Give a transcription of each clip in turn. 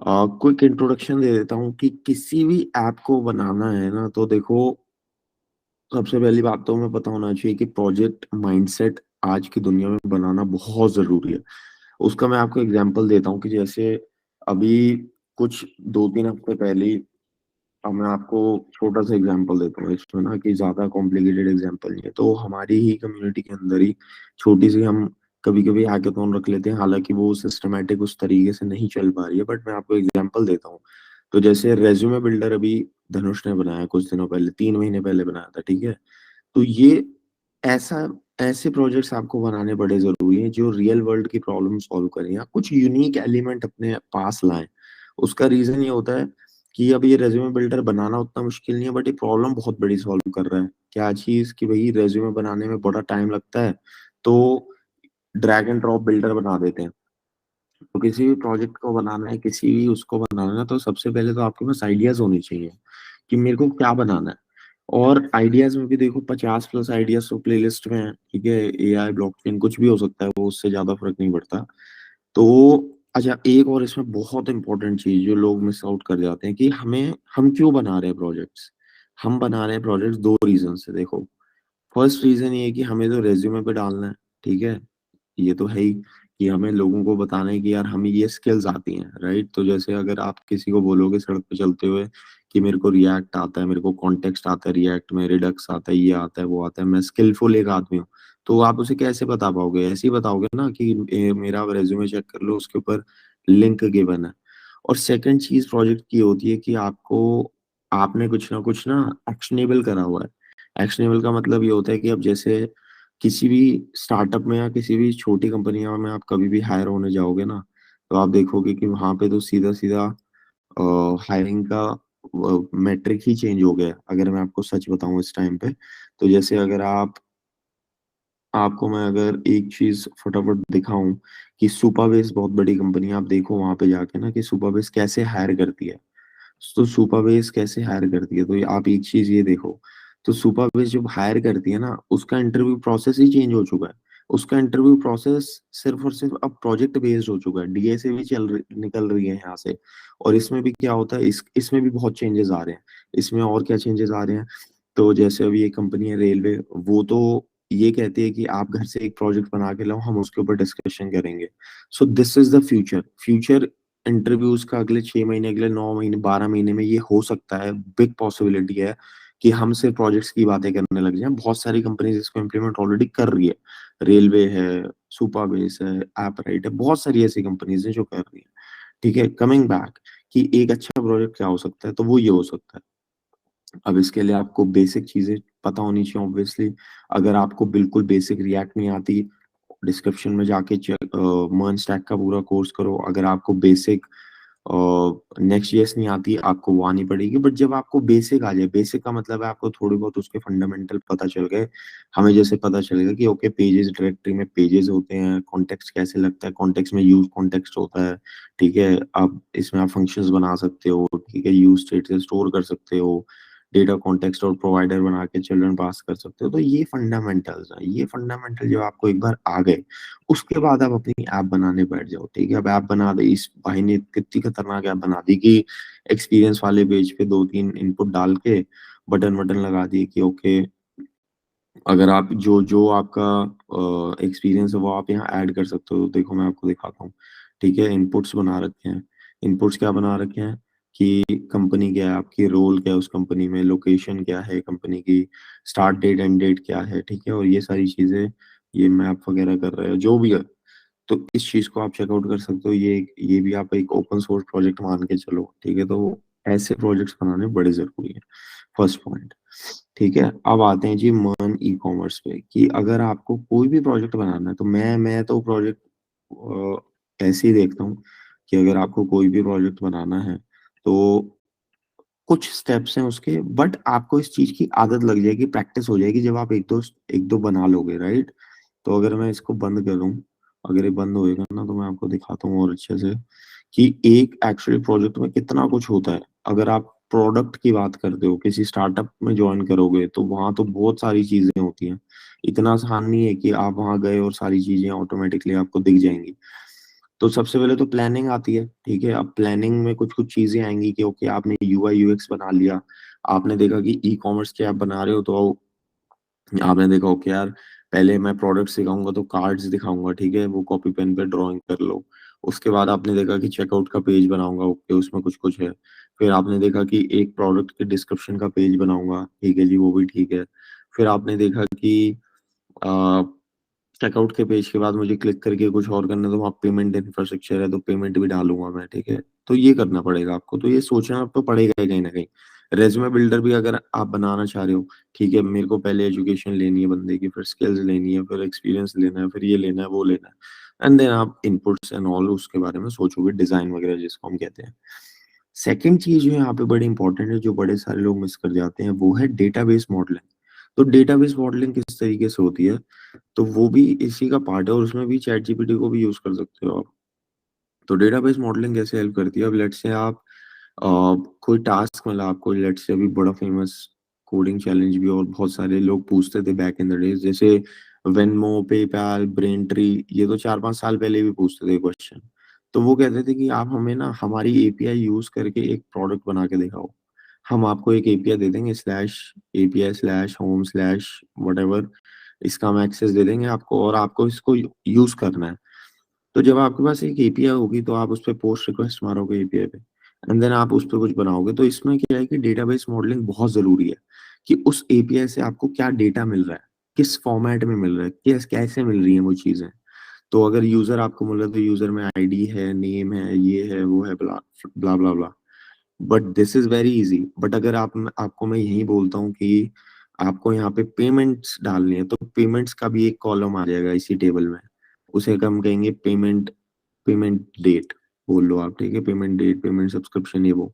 Quick introduction दे देता हूँ कि किसी भी ऐप को बनाना है ना, तो देखो, सबसे पहली बात तो हमें पता होना चाहिए कि प्रोजेक्ट माइंडसेट आज की दुनिया में बनाना बहुत जरूरी है। उसका मैं आपको एग्जांपल देता हूँ कि जैसे अभी कुछ 2-3 हफ्ते पहले ही, अब मैं आपको छोटा सा एग्जांपल देता हूँ इसमें ना, कि ज्यादा कॉम्प्लिकेटेड एग्जांपल नहीं है। तो हमारी ही कम्युनिटी के अंदर ही छोटी सी हम कभी कभी हैकाथॉन रख लेते हैं, हालांकि वो सिस्टमेटिक उस तरीके से नहीं चल पा रही है, बट मैं आपको एग्जांपल देता हूँ। तो जैसे रेज्यूमे बिल्डर अभी धनुष ने बनाया कुछ दिनों पहले, 3 महीने पहले बनाया था, ठीक है। तो ये ऐसा ऐसे प्रोजेक्ट्स आपको बनाने बड़े जरूरी हैं जो रियल वर्ल्ड की प्रॉब्लम सॉल्व करें या कुछ यूनिक एलिमेंट अपने पास लाएं। उसका रीजन ये होता है कि अब ये रेज्यूमे बिल्डर बनाना उतना मुश्किल नहीं है, बट ये प्रॉब्लम बहुत बड़ी सॉल्व कर रहा है। क्या चीज कि भाई रेज्यूमे बनाने में बड़ा टाइम लगता है, तो ड्रैग एंड ड्रॉप बिल्डर बना देते हैं। तो किसी भी प्रोजेक्ट को बनाना है, किसी भी उसको बनाना है, तो सबसे पहले तो आपके पास आइडियाज होने चाहिए कि मेरे को क्या बनाना है। और आइडियाज में भी देखो, 50+ आइडियाज तो प्लेलिस्ट में है, ठीक है। एआई, ब्लॉकचेन, कुछ भी हो सकता है, वो उससे ज्यादा फर्क नहीं पड़ता। तो अच्छा, एक और इसमें बहुत इंपॉर्टेंट चीज जो लोग मिस आउट कर जाते हैं कि हम क्यों बना रहे हैं प्रोजेक्ट्स। हम बना रहे हैं प्रोजेक्ट्स दो रीजन से, देखो। फर्स्ट रीजन ये है कि हमें तो रेज्यूमे पे डालना है, ठीक है। ये तो है ही कि हमें लोगों को बताना है कि यार हमें ये स्किल्स आती हैं, राइट। तो जैसे अगर आप किसी को बोलोगे सड़क पे चलते हुए कि मेरे को रिएक्ट आता है, मेरे को कॉन्टेक्स्ट आता है, रिएक्ट में रिडक्स आता है, ये आता है, वो आता है, मैं स्किलफुल एक आदमी हूँ, तो आप उसे कैसे बता पाओगे? ऐसे ही बताओगे ना कि मेरा रेज्यूमे चेक कर लो, उसके ऊपर लिंक गिवन है। और सेकंड चीज प्रोजेक्ट की होती है कि आपने कुछ ना एक्शनेबल करा हुआ है। एक्शनेबल का मतलब ये होता है कि अब जैसे किसी भी स्टार्टअप में या किसी भी छोटी कंपनियों में आप कभी भी हायर होने जाओगे ना, तो आप देखोगे कि वहां पे तो सीधा सीधा हायरिंग का मैट्रिक ही चेंज हो गया है, अगर मैं आपको सच बताऊं इस टाइम पे। तो जैसे अगर आपको मैं अगर एक चीज फटाफट दिखाऊं कि सुपरबेस बहुत बड़ी कंपनी है, आप देखो वहां पे जाके ना कि सुपरबेस कैसे हायर करती है। तो सुपरबेस कैसे हायर करती है, तो आप एक चीज ये देखो। तो सुपरबेस जब हायर करती है ना, उसका इंटरव्यू प्रोसेस ही चेंज हो चुका है। उसका इंटरव्यू प्रोसेस सिर्फ और सिर्फ अब प्रोजेक्ट बेस्ड हो चुका है, डीए से भी निकल रही है यहाँ से। और इसमें भी क्या होता है, इसमें भी बहुत चेंजेस आ रहे हैं। इसमें और क्या चेंजेस आ रहे हैं, तो जैसे अभी एक कंपनी है रेलवे, वो तो ये कहती है कि आप घर से एक प्रोजेक्ट बना के लाओ, हम उसके ऊपर डिस्कशन करेंगे। So this is the future. Future interviews का अगले 6 महीने, अगले 9 महीने, 12 महीने में ये हो सकता है, बिग पॉसिबिलिटी है कि हम सिर्फ प्रोजेक्ट्स की बातें करने लग जाएं। बहुत सारी कंपनीज इसको इम्प्लीमेंट ऑलरेडी कर रही है। रेलवे है, सुपरबेस है, एपराइट है, बहुत सारी ऐसी कंपनीज हैं जो कर रही है। ठीक है, कमिंग बैक कि एक अच्छा प्रोजेक्ट क्या हो सकता है, तो वो ये हो सकता है। अब इसके लिए आपको बेसिक चीजें पता होनी चाहिए, ऑब्वियसली। अगर आपको बिल्कुल बेसिक रिएक्ट नहीं आती, डिस्क्रिप्शन में जाके मर्न स्टैक का पूरा कोर्स करो। अगर आपको बेसिक नेक्स्ट जेएस नहीं आती, आपको वो आनी पड़ेगी। बट जब आपको बेसिक आ जाए, बेसिक का मतलब है आपको थोड़ी बहुत उसके फंडामेंटल पता चल गए। हमें जैसे पता चलेगा कि ओके, पेजेस डायरेक्टरी में पेजेस होते हैं, कॉन्टेक्स्ट कैसे लगता है, कॉन्टेक्स्ट में यूज कॉन्टेक्स्ट होता है, ठीक है। अब इसमें आप फंक्शंस बना सकते हो, ठीक है, यूज स्टेट से स्टोर कर सकते हो, डेटा कॉन्टेक्स्ट और प्रोवाइडर बना के चिल्ड्रन पास कर सकते हो। तो ये फंडामेंटल्स है। ये फंडामेंटल जब आपको एक बार आ गए, उसके बाद आप अपनी ऐप बनाने बैठ जाओ, ठीक है। अब ऐप बना दे, इस भाई ने कितनी खतरनाक ऐप बना दी कि एक्सपीरियंस वाले पेज पे 2-3 इनपुट डाल के बटन बटन लगा दिए कि ओके, अगर आप जो जो आपका एक्सपीरियंस है वो आप यहाँ ऐड कर सकते हो। देखो मैं आपको दिखाता हूँ, ठीक है। इनपुट्स बना रखे हैं। इनपुट्स क्या बना रखे हैं कि कंपनी क्या है आपकी, रोल क्या है उस कंपनी में, लोकेशन क्या है कंपनी की, स्टार्ट डेट एंड डेट क्या है, ठीक है। और ये सारी चीजें, ये मैप वगैरह कर रहे हो जो भी है, तो इस चीज को आप चेकआउट कर सकते हो। ये भी आप एक ओपन सोर्स प्रोजेक्ट मान के चलो, ठीक है। तो ऐसे प्रोजेक्ट्स बनाने बड़े जरूरी है, फर्स्ट पॉइंट। ठीक है, अब आते हैं जी मन ई कॉमर्स पे, कि अगर आपको कोई भी प्रोजेक्ट बनाना है, तो मैं तो प्रोजेक्ट ऐसे ही देखता हूँ कि अगर आपको कोई भी प्रोजेक्ट बनाना है, तो कुछ स्टेप्स हैं उसके, बट आपको इस चीज की आदत लग जाएगी, प्रैक्टिस हो जाएगी जब आप एक दो बना लोगे, राइट। तो अगर मैं इसको बंद करूं, अगर ये बंद होएगा ना, तो मैं आपको दिखाता हूँ और अच्छे से कि एक एक्चुअली प्रोजेक्ट में कितना कुछ होता है। अगर आप प्रोडक्ट की बात करते हो, किसी स्टार्टअप में ज्वाइन करोगे, तो वहां तो बहुत सारी चीजें होती हैं। इतना आसान नहीं है कि आप वहां गए और सारी चीजें ऑटोमेटिकली आपको दिख जाएंगी। तो सबसे पहले तो प्लानिंग आती है, ठीक है। अब प्लानिंग में कुछ कुछ चीजें आएंगी कि ओके आपने यूआई यूएक्स बना लिया, आपने देखा कि ई कॉमर्स के आप बना रहे हो, तो आपने देखा ओके यार पहले मैं प्रोडक्ट्स दिखाऊंगा तो कार्ड्स दिखाऊंगा, ठीक है, वो कॉपी पेन पे ड्राइंग कर लो। उसके बाद आपने देखा कि चेकआउट का पेज बनाऊंगा, ओके उसमें कुछ कुछ है। फिर आपने देखा कि एक प्रोडक्ट के डिस्क्रिप्शन का पेज बनाऊंगा, ठीक है जी, वो भी ठीक है। फिर आपने देखा कि चेकआउट के पेज के बाद मुझे क्लिक करके कुछ और करना है, तो वहाँ पेमेंट इंफ्रास्ट्रक्चर है तो पेमेंट भी डालूंगा मैं, ठीक है। तो ये करना पड़ेगा आपको, तो ये सोचना तो पड़ेगा ही कहीं ना कहीं। रेज्यूमे बिल्डर भी अगर आप बनाना चाह रहे हो, ठीक है, मेरे को पहले एजुकेशन लेनी है बंदे की, फिर स्किल्स लेनी है, फिर एक्सपीरियंस लेना है, फिर ये लेना है वो लेना है, एंड देन आप इनपुट्स एंड ऑल उसके बारे में सोचोगे, डिजाइन वगैरह जिसको हम कहते हैं। सेकंड चीज जो यहाँ पे बड़ी इंपॉर्टेंट है, जो बड़े सारे लोग मिस कर जाते हैं, वो है डेटाबेस मॉडलिंग। तो डेटाबेस मॉडलिंग किस तरीके से होती है, तो वो भी इसी का पार्ट है, और उसमें भी चैट जीपीटी को भी यूज कर सकते हो आप। तो डेटाबेस मॉडलिंग कैसे हेल्प करती है, अब लेट्स से आप अ, कोई टास्क मिला आपको, लेट्स से अभी बड़ा फेमस कोडिंग चैलेंज भी और बहुत सारे लोग पूछते थे बैक इन द डेज, जैसे वेनमो, पेपैल, ब्रेन ट्री, ये तो 4-5 साल पहले भी पूछते थे क्वेश्चन। तो वो कहते थे कि आप हमें ना हमारी एपीआई यूज करके एक प्रोडक्ट बना के दिखाओ। हम आपको एक एपीआई दे देंगे, slash API slash home slash what, इसका हम एक्सेस दे देंगे आपको, और आपको इसको यूज करना है। तो जब आपके पास एक एपीआई होगी तो आप उस पर पोस्ट रिक्वेस्ट मारोगे एपीआई पे, एंड देन आप उस पर कुछ बनाओगे। तो इसमें क्या है कि डेटाबेस मॉडलिंग बहुत जरूरी है, कि उस एपीआई से आपको क्या डेटा मिल रहा है, किस फॉर्मेट में मिल रहा है, कैसे मिल रही है वो चीजें। तो अगर यूजर आपको मिल रहा है तो यूजर में आईडी है, नेम है, ये है वो है, blah blah blah blah. But this is very easy. But अगर आपको मैं यही बोलता हूँ कि आपको यहाँ पे पेमेंट्स डालनी है, तो पेमेंट्स का भी एक कॉलम आ जाएगा इसी टेबल में, उसे हम कहेंगे पेमेंट, पेमेंट डेट बोल लो आप, ठीक है, पेमेंट डेट, पेमेंट सब्सक्रिप्शन, ये वो।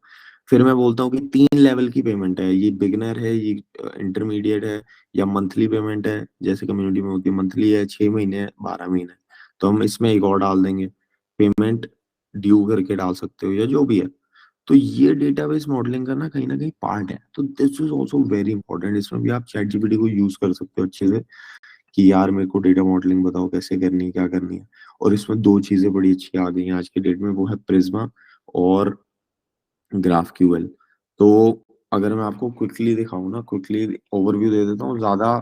फिर मैं बोलता हूँ कि 3 लेवल की पेमेंट है, ये बिगनर है, ये इंटरमीडिएट है, या मंथली पेमेंट है, जैसे कम्युनिटी में होती है, मंथली है, 6 महीने है, 12 महीने। तो हम इसमें एक और डाल देंगे, पेमेंट ड्यू करके डाल सकते हो, या जो भी है। तो ये डेटाबेस मॉडलिंग का ना कहीं पार्ट है, तो this is also very important. इसमें भी आप चैट जीपीटी को यूज कर सकते हो अच्छे से, कि यार मेरे को डेटा मॉडलिंग बताओ कैसे करनी है, क्या करनी है। और इसमें दो चीजें बड़ी अच्छी आ गई हैं आज के डेट में, वो है प्रिज्मा और ग्राफ क्यूएल। तो अगर मैं आपको क्विकली दिखाऊं ना, क्विकली ओवरव्यू दे देता हूँ, ज्यादा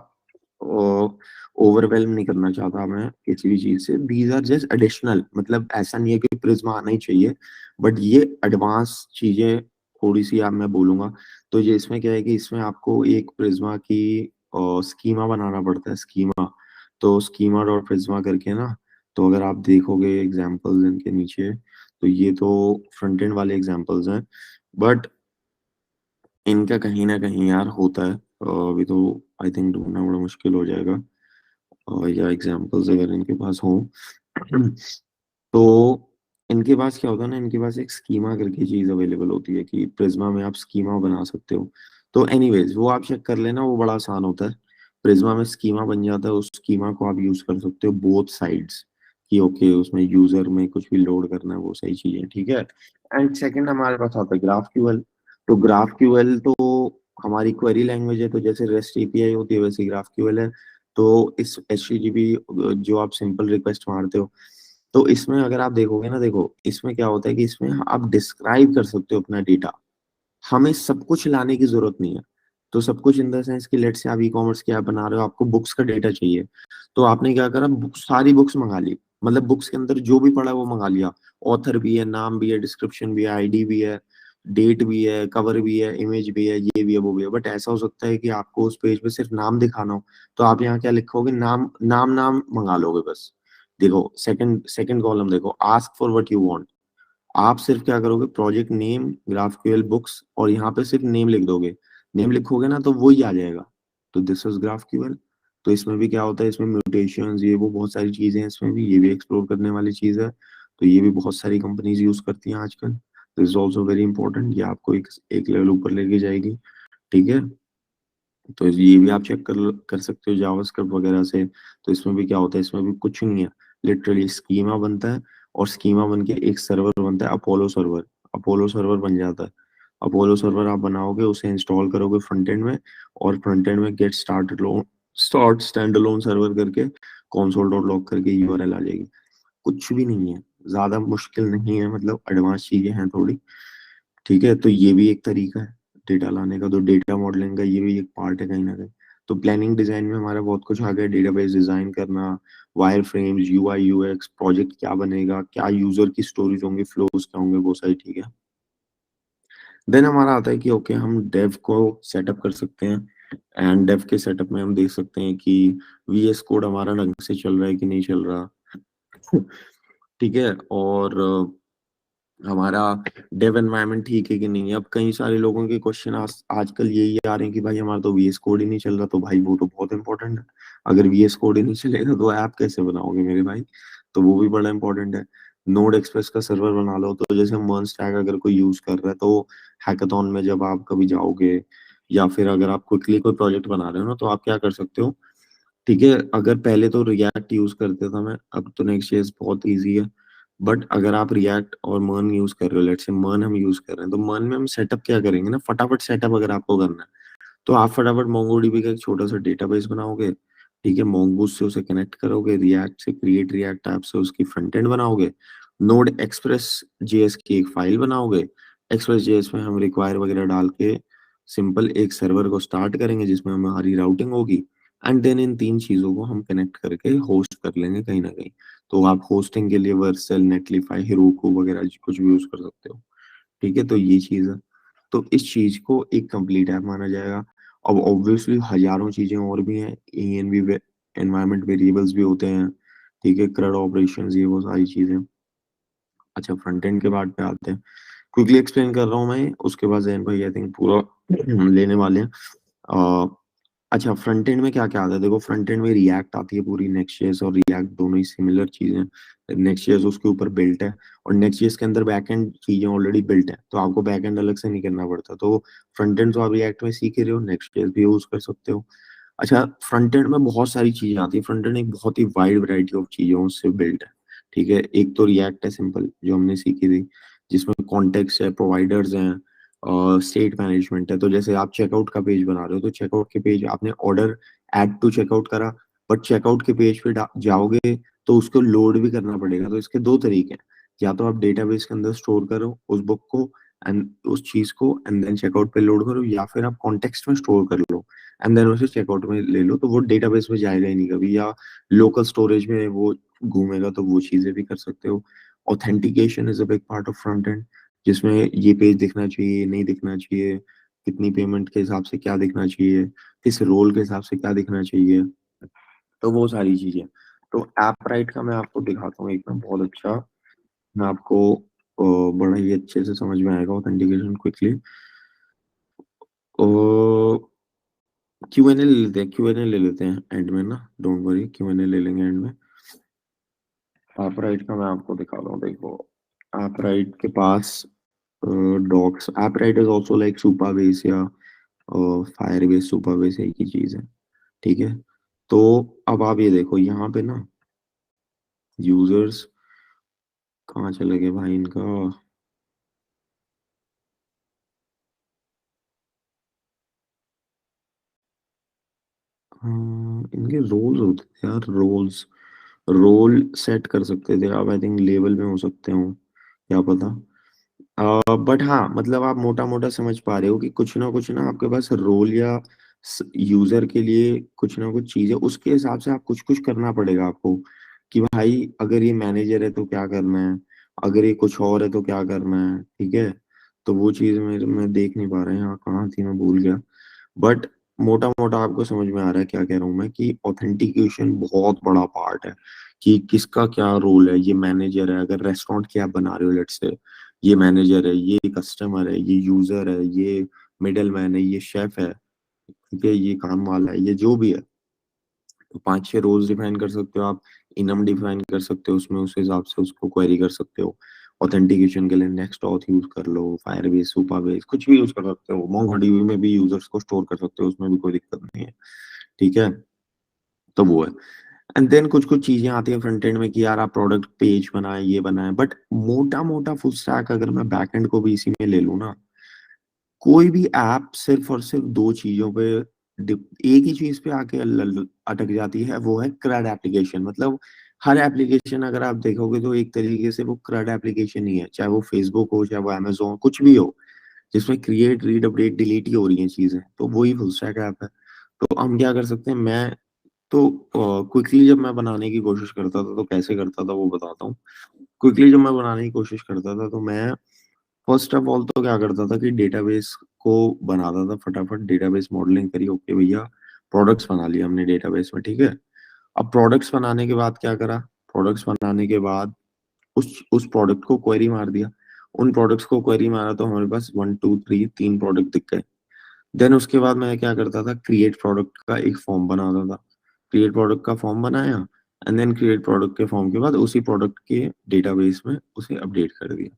ओवरवेलम नहीं करना चाहता मैं किसी भी चीज से। दीज आर जस्ट एडिशनल, मतलब ऐसा नहीं है कि प्रिज्मा आना ही चाहिए, बट ये एडवांस चीजें थोड़ी सी आप मैं बोलूंगा। तो ये इसमें क्या है कि इसमें आपको एक प्रिज्मा की स्कीमा बनाना पड़ता है, स्कीमा। तो स्कीमा डॉट प्रिज्मा करके ना, तो अगर आप देखोगे एग्जांपल्स इनके नीचे, तो ये तो फ्रंट एंड वाले एग्जांपल्स हैं, बट इनका कहीं ना कहीं यार होता है। अभी तो आई थिंक ढूंढना बड़ा मुश्किल हो जाएगा, या एग्जांपल्स अगर इनके पास हो। तो इनके पास क्या होता है ना, इनके पास एक स्कीमा करके चीज अवेलेबल होती है, कि प्रिज्मा में आप स्कीमा बना सकते हो। तो एनीवेज वो आप चेक कर लेना, वो बड़ा आसान होता है। प्रिज्मा में स्कीमा बन जाता है, उस स्कीमा को आप यूज कर सकते हो बोथ साइड्स, कि ओके उसमें यूजर में कुछ भी लोड करना है, वो सही चीजें, ठीक है। एंड सेकंड हमारे पास आता है ग्राफ क्यूएल। तो ग्राफ क्यूएल तो हमारी क्वेरी लैंग्वेज है, तो जैसे रेस्ट एपीआई होती है वैसे ग्राफ क्यूएल है। तो इस एचटीटीपी जो आप सिंपल रिक्वेस्ट मारते हो, तो इसमें अगर आप देखोगे ना, देखो इसमें क्या होता है कि इसमें आप डिस्क्राइब कर सकते हो अपना डेटा, हमें सब कुछ लाने की जरूरत नहीं है। तो सब कुछ इन द सेंस कि लेट से आप ई कॉमर्स की ऐप बना रहे हो, आपको बुक्स का डेटा चाहिए, तो आपने क्या करा, सारी बुक्स मंगा ली, मतलब बुक्स के अंदर जो भी पड़ा है वो मंगा लिया। ऑथर भी है, नाम भी है, डिस्क्रिप्शन भी है, आईडी भी है, डेट भी है, कवर भी है, इमेज भी है, ये भी है, वो भी है। बट ऐसा हो सकता है कि आपको उस पेज पे सिर्फ नाम दिखाना हो, तो आप यहाँ क्या लिखोगे, नाम नाम नाम मंगा लोगे बस। देखो सेकंड सेकंड कॉलम देखो, ask for what you want. आप सिर्फ क्या करोगे, प्रोजेक्ट नेम ग्राफक्यूएल बुक्स, और यहाँ पे सिर्फ नेम लिख दोगे। नेम लिखोगे ना तो वही आ जाएगा। तो दिस इज ग्राफक्यूएल। तो इसमें भी क्या होता है, इसमें म्यूटेशंस, ये वो बहुत सारी चीजें हैं इसमें भी, ये भी एक्सप्लोर करने वाली चीज है। तो ये भी बहुत सारी कंपनीज यूज करती हैं आजकल। This is also very important, ये आपको एक लेवल ऊपर लेके जाएगी, ठीक है। तो ये भी आप चेक कर सकते हो जावास्क्रिप्ट वगैरह से। तो इसमें भी क्या होता है, इसमें भी कुछ नहीं है, लिटरली स्कीमा बनता है, और स्कीमा बन के एक सर्वर बनता है, अपोलो सर्वर। अपोलो सर्वर बन जाता है। अपोलो सर्वर आप बनाओगे, उसे इंस्टॉल करोगे फ्रंट एंड में, और फ्रंट एंड में get start stand alone server करके console.log करके यूआरएल आ जाएगी। कुछ भी नहीं है, ज्यादा मुश्किल नहीं है, मतलब एडवांस चीजें हैं थोड़ी। ठीक है, तो ये भी एक तरीका है डेटा लाने का, तो डेटा मॉडलिंग का ये भी एक पार्ट है कहीं ना कहीं। तो प्लानिंग डिजाइन में हमारा बहुत कुछ आ गया, डेटाबेस डिजाइन करना, wire frames, UI UX, project क्या बनेगा, क्या यूजर की स्टोरीज होंगी, फ्लोज क्या होंगे, वो सारी। ठीक है, देन हमारा आता है कि ओके हम डेव को सेटअप कर सकते हैं, एंड डेव के सेटअप में हम देख सकते हैं कि वीएस कोड हमारा ढंग से चल रहा है कि नहीं चल रहा। ठीक है, और हमारा डेव एनवायरनमेंट ठीक है कि नहीं। अब कई सारे लोगों के क्वेश्चन आजकल यही आ रहे हैं कि भाई हमारा तो वीएस कोड ही नहीं चल रहा, तो भाई वो तो बहुत इंपॉर्टेंट है। अगर वीएस कोड ही नहीं चलेगा तो ऐप कैसे बनाओगे मेरे भाई? तो वो भी बड़ा इंपॉर्टेंट है। नोड एक्सप्रेस का सर्वर बना लो, तो जैसे मर्न स्टैक अगर कोई यूज कर रहा है, तो हैकाथॉन में जब आप कभी जाओगे, या फिर अगर आप क्विकली कोई प्रोजेक्ट बना रहे हो ना, तो आप क्या कर सकते हो। ठीक है, अगर पहले तो रिएक्ट यूज करते था मैं, अब तो नेक्स्ट जेएस बहुत इजी है। बट अगर आप रिएक्ट और मर्न यूज कर रहे हो, लेट्स से मर्न हम यूज कर रहे हैं, तो मर्न में हम सेटअप क्या करेंगे ना, फटाफट सेटअप अगर आपको करना है, तो आप फटाफट मोंगोडीबी का एक छोटा सा डेटाबेस बनाओगे। ठीक है, मोंगूस से उसे कनेक्ट करोगे, रिएक्ट से क्रिएट रिएक्ट ऐप से उसकी फ्रंट एंड बनाओगे, नोड एक्सप्रेस जेएस की एक फाइल बनाओगे, एक्सप्रेस जेएस में हम रिक्वायर वगैरह डाल के सिंपल एक सर्वर को स्टार्ट करेंगे जिसमें हमारी राउटिंग होगी, एंड देन इन तीन चीजों को हम कनेक्ट करके होस्ट कर लेंगे कहीं ना कहीं। तो आप होस्टिंग के लिए वर्सेल, नेटलिफाई, हेरोको वगैरह कुछ भी यूज कर सकते हो। ठीक है, तो ये चीज है। तो इस चीज को एक कंप्लीट ऐप माना जाएगा। अब ऑब्वियसली हजारों चीजें और भी हैं, एएनवी एनवायरमेंट वेरिएबल्स भी होते हैं। ठीक है, CRUD ऑपरेशंस, ये वो सारी चीजें। अच्छा, फ्रंट एंड के बाद पे आते हैं। क्विकली एक्सप्लेन कर रहा हूँ मैं, उसके बाद जैन भाई आई थिंक पूरा लेने वाले हैं। अ, अच्छा, फ्रंट एंड में क्या क्या आता है, देखो फ्रंट एंड में रिएक्ट आती है पूरी, नेक्स्ट.जेएस और रिएक्ट दोनों ही सिमिलर चीजें हैं। नेक्स्ट.जेएस उसके ऊपर बिल्ट है, और नेक्स्ट.जेएस के अंदर बैक एंड चीजें ऑलरेडी बिल्ट है, तो आपको बैक एंड अलग से नहीं करना पड़ता। तो फ्रंट एंड तो आप रिएक्ट में सीख ही रहे हो, नेक्स्ट.जेएस भी यूज कर सकते हो। अच्छा, फ्रंट एंड में बहुत सारी चीजें आती है, फ्रंट एंड एक बहुत ही वाइड वैरायटी ऑफ चीजों से बिल्ट है। ठीक है, एक तो रिएक्ट है सिंपल, जो हमने सीखी थी, जिसमें कॉन्टेक्स्ट है, प्रोवाइडर्स हैं, और स्टेट मैनेजमेंट है। तो जैसे आप चेकआउट का पेज बना रहे हो, तो चेकआउट के पेज आपने ऑर्डर ऐड टू चेकआउट करा, बट चेकआउट के पेज पे जाओगे तो उसको लोड भी करना पड़ेगा। तो इसके दो तरीके हैं, या तो आप डेटाबेस के अंदर स्टोर करो उस बुक को, एंड उस चीज को, एंड देन चेकआउट पे लोड करो, या फिर आप कॉन्टेक्स्ट में स्टोर कर लो एंड देन उसे चेकआउट में ले लो, तो वो डेटाबेस में जाएगा ही नहीं कभी, या लोकल स्टोरेज में वो घूमेगा, तो वो चीजें भी कर सकते हो। Authentication is a big part of front end, जिसमें ये पेज दिखना चाहिए, नहीं दिखना चाहिए, कितनी पेमेंट के हिसाब से क्या दिखना चाहिए, किस रोल के हिसाब से क्या दिखना चाहिए, तो वो सारी चीजें। तो ऐप राइट का मैं आपको दिखाता हूँ एक ना बहुत अच्छा, मैं आपको बड़ा ही अच्छे से समझ में आएगा authentication quickly. Q N A ले लेते हैं, क्यू एन ए ले लेते हैं एंड में ना, don't worry, Q N A ले लेंगे एंड में। ऐप राइट का मैं आपको दिखा रहा हूँ, देखो ऐप राइट के पास docs, Appwrite is also like Supabase या फायरबेस, सुपरबेस एक ही चीज है। ठीक है, तो अब आप ये देखो यहाँ पे ना, यूजर्स कहाँ चले गए भाई इनका। इनके रोल्स होते थे यार, रोल्स, रोल सेट कर सकते थे आप, आई थिंक लेवल में हो सकते हो, क्या पता। बट हाँ, मतलब आप मोटा मोटा समझ पा रहे हो कि कुछ ना आपके पास रोल या यूजर के लिए कुछ ना कुछ चीज है, उसके हिसाब से आप कुछ कुछ करना पड़ेगा आपको, कि भाई अगर ये मैनेजर है तो क्या करना है, अगर ये कुछ और है तो क्या करना है। ठीक है, तो वो चीज मैं देख नहीं पा रहा है यहाँ, कहाँ थी मैं भूल गया। बट मोटा मोटा आपको समझ में आ रहा है क्या कह रहा हूँ मैं, कि ऑथेंटिकेशन बहुत बड़ा पार्ट है, कि किसका क्या रोल है। ये मैनेजर है, अगर रेस्टोरेंट की आप बना रहे हो लेट्स से, ये मैनेजर है, ये कस्टमर है, ये यूजर है, ये मिडल मैन है, ये शेफ है, ठीक है, ये काम वाला है, ये जो भी है। तो पांच छह रोल्स डिफाइन कर सकते हो आप, इनम डिफाइन कर सकते हो उसमें, उस हिसाब से उसको क्वेरी कर सकते हो। ऑथेंटिकेशन के लिए नेक्स्ट ऑथ यूज कर लो, फायरबेस, सुपरबेस, कुछ भी यूज कर सकते हो, मोंगोडीबी में भी यूजर्स को स्टोर कर सकते हो, उसमें भी कोई दिक्कत नहीं है। ठीक है, तो वो है। एंड देन कुछ कुछ चीजें आती है फ्रंट एंड में, कि यार आप प्रोडक्ट पेज बनाए, ये बनाए, बट मोटा मोटा फुल स्टैक अगर मैं बैक एंड को भी इसी में ले लूँ ना, कोई भी ऐप सिर्फ और सिर्फ दो चीजों पे एक ही चीज पे आके अटक जाती है, वो है CRUD एप्लीकेशन। मतलब हर एप्लीकेशन अगर आप देखोगे तो एक तरीके से वो क्रड एप्लीकेशन ही है, चाहे वो फेसबुक हो, चाहे वो अमेज़न, कुछ भी हो, जिसमें क्रिएट, रीड, अपडेट, डिलीट ही हो रही हैं चीज़ें, तो वही फुल स्टैक ऐप है। तो हम क्या कर सकते हैं, मैं तो क्विकली जब मैं बनाने की कोशिश करता था तो कैसे करता था वो बताता हूँ। क्विकली जब मैं बनाने की कोशिश करता था तो मैं फर्स्ट ऑफ ऑल तो क्या करता था कि डेटाबेस को बनाता था फटाफट, डेटाबेस मॉडलिंग करी, ओके भैया प्रोडक्ट्स बना लिया हमने डेटाबेस में, ठीक है। अब प्रोडक्ट्स बनाने के बाद क्या करा, प्रोडक्ट्स बनाने के बाद उस प्रोडक्ट को क्वेरी मार दिया, उन प्रोडक्ट्स को क्वेरी मारा तो हमारे पास 1 2 3 तीन प्रोडक्ट दिख गए। देन उसके बाद मैं क्या करता था, क्रिएट प्रोडक्ट का एक फॉर्म बनाता था, क्रिएट प्रोडक्ट का फॉर्म बनाया, एंड देन क्रिएट प्रोडक्ट के फॉर्म के बाद उसी प्रोडक्ट के डेटाबेस में उसे अपडेट कर दिया।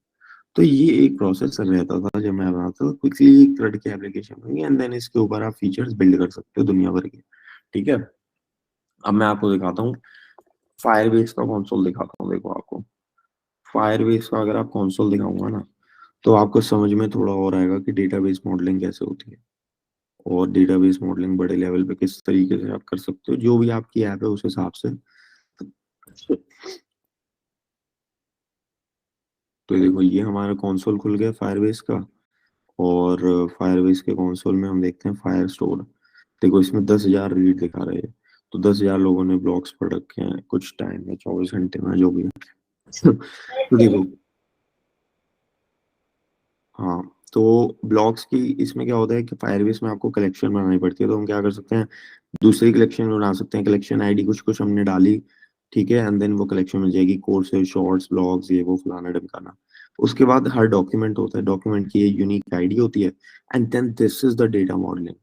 तो ये एक प्रोसेस रहता था जब मैं बनाता था क्विकली, एक थ्रेड की एप्लीकेशन बनी, एंड देन इसके ऊपर आप फीचर्स बिल्ड कर सकते हो दुनिया भर के, ठीक है। अब मैं आपको दिखाता हूँ, फायरबेस का कंसोल दिखाता हूँ, देखो आपको फायरबेस का अगर आप कंसोल दिखाऊंगा ना, तो आपको समझ में थोड़ा और आएगा कि डेटाबेस मॉडलिंग कैसे होती है, और डेटाबेस मॉडलिंग बड़े लेवल पे किस तरीके से आप कर सकते हो, जो भी आपकी ऐप है उस हिसाब से। तो देखो ये हमारा कंसोल खुल गया फायरबेस का, और फायरबेस के कंसोल में हम देखते हैं फायर स्टोर। देखो इसमें 10,000 रीड दिखा रहे हैं, तो 10,000 लोगों ने ब्लॉग्स पढ़ रखे हैं कुछ टाइम में, 24 घंटे में, जो भी है। तो देखो, हाँ, तो ब्लॉग्स की इसमें क्या होता है कि फायरबेस में आपको कलेक्शन बनानी पड़ती है, तो हम क्या कर सकते हैं, दूसरी कलेक्शन बना सकते हैं, कलेक्शन आईडी कुछ कुछ हमने डाली, ठीक है, एंड देन वो कलेक्शन मिल जाएगी, कोर्सेज, शॉर्ट्स, ब्लॉग्स, ये वो फलाना ढमकाना। उसके बाद हर डॉक्यूमेंट होता है, डॉक्यूमेंट की यूनिक आईडी होती है, and then this is the data modelling.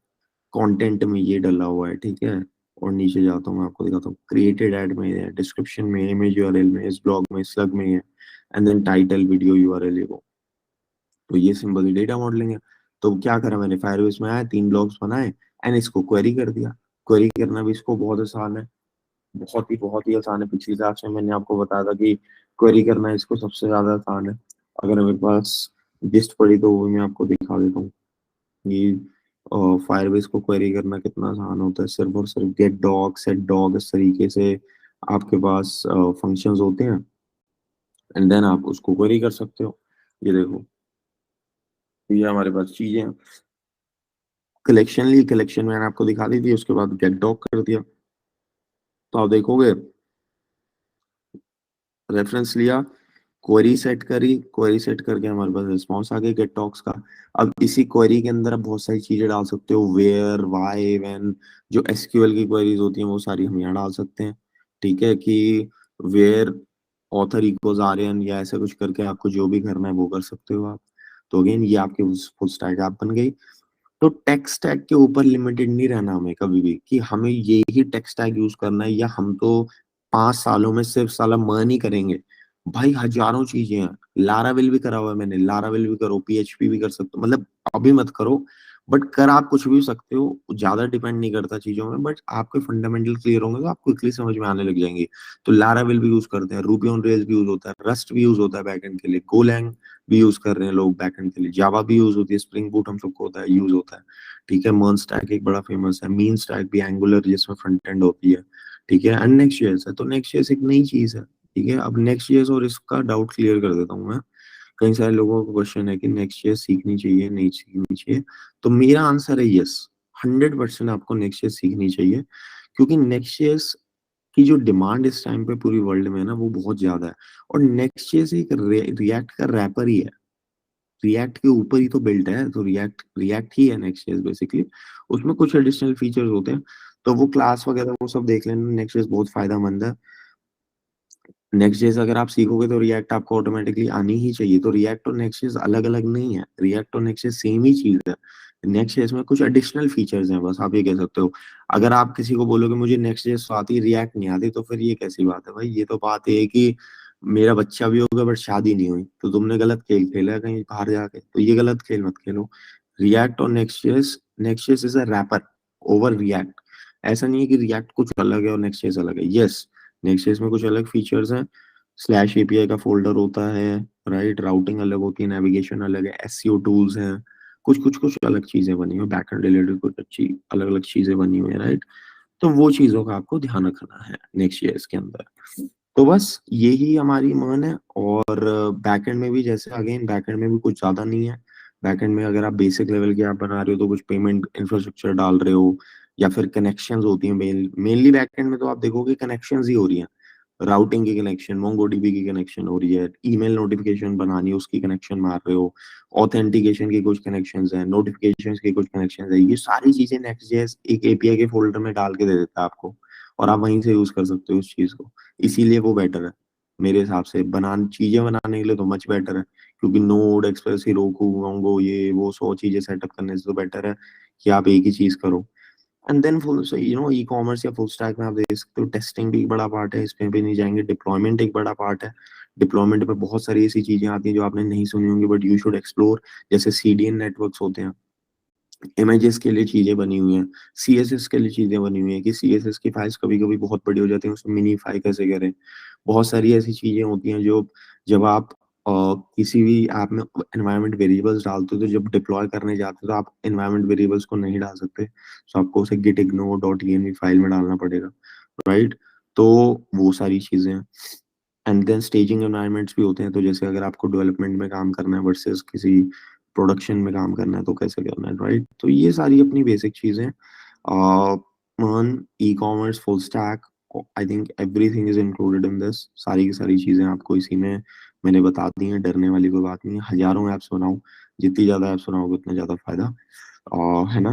Content में ये डला हुआ है, ठीक है। और नीचे जाता हूँ, मैं आपको दिखाता हूँ, क्रिएटेड ऐड में है, डिस्क्रिप्शन में, इमेज यूआरएल में, इस ब्लॉग में, स्लग में है, and then title, video URL, ये वो। तो ये सिंपल डेटा मॉडलिंग है। तो क्या करा मैंने, फायरबेस में आया, 3 ब्लॉग्स बनाए, एंड इसको क्वेरी कर दिया। क्वेरी करना भी इसको बहुत आसान है, बहुत ही आसान है। पिछली क्लास में मैंने आपको बताया था कि क्वेरी करना इसको सबसे ज्यादा आसान है। अगर मेरे पास लिस्ट पड़ी तो वो मैं आपको दिखा देता हूँ कि फायरबेस को क्वेरी करना कितना आसान होता है। सिर्फ और सिर्फ गेट डॉग, सेट डॉग, इस तरीके से आपके पास फंक्शंस होते हैं, एंड देन आप उसको क्वेरी कर सकते हो। ये देखो, ये हमारे पास चीजें हैं। कलेक्शन ली, कलेक्शन मैंने आपको दिखा दी थी, उसके बाद गेट डॉग कर दिया। तो आप देखोगे, रेफरेंस लिया, क्वेरी सेट करी, क्वेरी सेट करके हमारे पास रिस्पॉन्स आ गया गेट डॉग्स का। अब इसी क्वेरी के अंदर आप बहुत सारी चीजें डाल सकते हो, वेयर, वाई, व्हेन, जो एसक्यूएल की क्वेरीज होती हैं वो सारी हम यहाँ डाल सकते हैं, ठीक है, कि वेयर ऑथर इक्वल्स आर्यन, या ऐसा कुछ करके आपको जो भी करना है वो कर सकते हो आप। तो अगेन ये आपकी फुल स्टैक ऐप बन गई। तो टेक स्टैक के ऊपर लिमिटेड नहीं रहना हमें कभी भी, कि हमें ये ही टेक स्टैक यूज करना है, या हम तो 5 सालों में सिर्फ साला मर्न ही करेंगे। भाई हजारों चीजें हैं, लारावेल भी करा हुआ है मैंने, लारावेल भी करो, पीएचपी भी कर सकते हो, मतलब अभी मत करो, बट कर आप कुछ भी सकते हो, ज्यादा डिपेंड नहीं करता चीजों में, बट आपके फंडामेंटल क्लियर होंगे तो आपको क्विकली समझ में आने लग जाएंगे। तो लारावेल भी यूज करते हैं, रूबी ऑन रेल्स भी यूज होता है, रस्ट भी यूज होता है बैकएंड के लिए, गोलैंग भी यूज कर रहे हैं लोग बैकएंड के लिए, जावा भी यूज होती है, स्प्रिंग बूट हम सबको होता है, यूज होता है, ठीक है। मर्न स्टैक एक बड़ा फेमस है, मीन स्टैक भी, एंगुलर जिसमें फ्रंट एंड होती है, ठीक है, एंड नेक्स्ट जेएस है। तो नेक्स्ट जेएस एक नई चीज है, ठीक है। अब नेक्स्ट जेएस और इसका डाउट क्लियर कर देता हूँ मैं। कई सारे लोगों का क्वेश्चन है कि नेक्स्ट जेएस सीखनी चाहिए, नहीं सीखनी चाहिए। तो मेरा आंसर है यस, 100% आपको नेक्स्ट जेएस सीखनी चाहिए, क्योंकि नेक्स्ट जेएस की जो डिमांड इस टाइम पे पूरी वर्ल्ड में है ना, वो बहुत ज्यादा है। और नेक्स्ट जेएस एक रिएक्ट का रैपर ही है, रिएक्ट के ऊपर ही तो बिल्ट है, तो रिएक्ट रिएक्ट ही है नेक्स्ट जेएस बेसिकली। उसमें कुछ एडिशनल फीचर्स होते हैं, तो वो क्लास वगैरह वो सब देख लेना, नेक्स्ट जेएस बहुत फायदेमंद है। नेक्स्ट जेस अगर आप सीखोगे तो रिएक्ट आपको ऑटोमेटिकली आनी ही चाहिए। तो रिएक्ट और नेक्स्ट जेस अलग अलग नहीं है, रिएक्ट और नेक्स्ट जेस सेम ही चीज है। नेक्स्ट जेस में कुछ एडिशनल फीचर्स हैं, बस आप ये कह सकते हो। अगर आप किसी को बोलोगे मुझे नेक्स्ट जेस तो आती, रिएक्ट नहीं आती, तो फिर ये कैसी बात है भाई। ये तो बात है कि मेरा बच्चा भी होगा बट शादी नहीं हुई, तो तुमने गलत खेल खेला है कहीं बाहर जाके, तो ये गलत खेल मत खेलो। रिएक्ट और नेक्स्ट जेस is a rapper over react. ऐसा नहीं है कि रिएक्ट कुछ अलग है और नेक्स्ट जेस अलग है, यस, नेक्स्ट जेस में कुछ अलग फीचर्स हैं। स्लैश एपीआई का फोल्डर होता है, राइट, राउटिंग अलग होती है, नेविगेशन अलग है, एसईओ टूल्स हैं, कुछ अलग चीजें बनी हुई, बैकएंड रिलेटेड कुछ अच्छी अलग अलग चीजें बनी हुई है, राइट। तो वो चीजों का आपको ध्यान रखना है नेक्स्ट ईयर के अंदर। तो बस यही हमारी मान है। और बैकएंड में भी जैसे अगेन बैकएंड में भी कुछ ज्यादा नहीं है। बैकएंड में अगर आप बेसिक लेवल के आप बना रहे हो तो कुछ पेमेंट इंफ्रास्ट्रक्चर डाल रहे हो या फिर कनेक्शंस होती हैं। मेनली बैकएंड में तो आप देखोगे कनेक्शंस ही हो रही हैं। राउटिंग की कनेक्शन, मोंगोडीबी की कनेक्शन हो रही है, ईमेल नोटिफिकेशन बनानी है उसकी कनेक्शन मार रहे हो, ऑथेंटिकेशन की कुछ कनेक्शंस हैं, नोटिफिकेशंस की कुछ कनेक्शंस है। ये सारी चीजें नेक्स्ट.जेएस एक एपीआई के फोल्डर में डाल के दे देता है आपको, और आप वहीं से यूज कर सकते हो उस चीज को। इसीलिए वो बेटर है मेरे हिसाब से। चीजें बनाने के लिए तो मच बेटर है, क्योंकि नोड, एक्सप्रेस, हिरोकू, मोंगो, ये वो 100 चीजें सेटअप करने से तो बेटर है कि आप एक ही चीज करो। And then full ecommerce या फुल स्टैक में आप देख सकते हो टेस्टिंग भी एक बड़ा पार्ट है, इसमें भी नहीं जाएंगे। डिप्लॉयमेंट एक बड़ा पार्ट है। डिप्लॉयमेंट में बहुत सारी ऐसी चीजें आती हैं जो आपने नहीं सुनी होंगी, बट यू शुड एक्सप्लोर। जैसे सीडीएन नेटवर्क्स होते हैं, इमेजेस के लिए चीजें बनी हुई हैं, सीएसएस के लिए चीजें बनी हुई हैं कि सीएसएस की फाइल्स कभी कभी बहुत बड़ी हो जाती हैं, उसमें मिनीफाई कैसे करें। बहुत सारी ऐसी चीजें होती हैं जो जब आप किसी भी ऐप में एनवायरनमेंट वेरिएबल्स डालते हो, तो जब डिप्लॉय करने जाते हो तो आप एनवायरनमेंट वेरिएबल्स को नहीं डाल सकते, तो आपको उसे git ignore dot env file में डालना पड़ेगा, राइट। तो वो सारी चीजें हैं। एंड देन स्टेजिंग एनवायरनमेंट्स भी होते हैं, तो जैसे अगर आपको डेवलपमेंट में काम करना है वर्सेस किसी प्रोडक्शन में काम करना है तो कैसे करना है, राइट। तो ये सारी अपनी बेसिक चीजें। E commerce, full stack, I think everything is included in this. सारी की सारी चीजें आपको इसी में मैंने बता दी हैं। डरने वाली कोई बात नहीं है। हजारों ऐप्स बनाओ, जितनी ज्यादा ऐप्स बनाओगे उतना ज्यादा फायदा, है ना।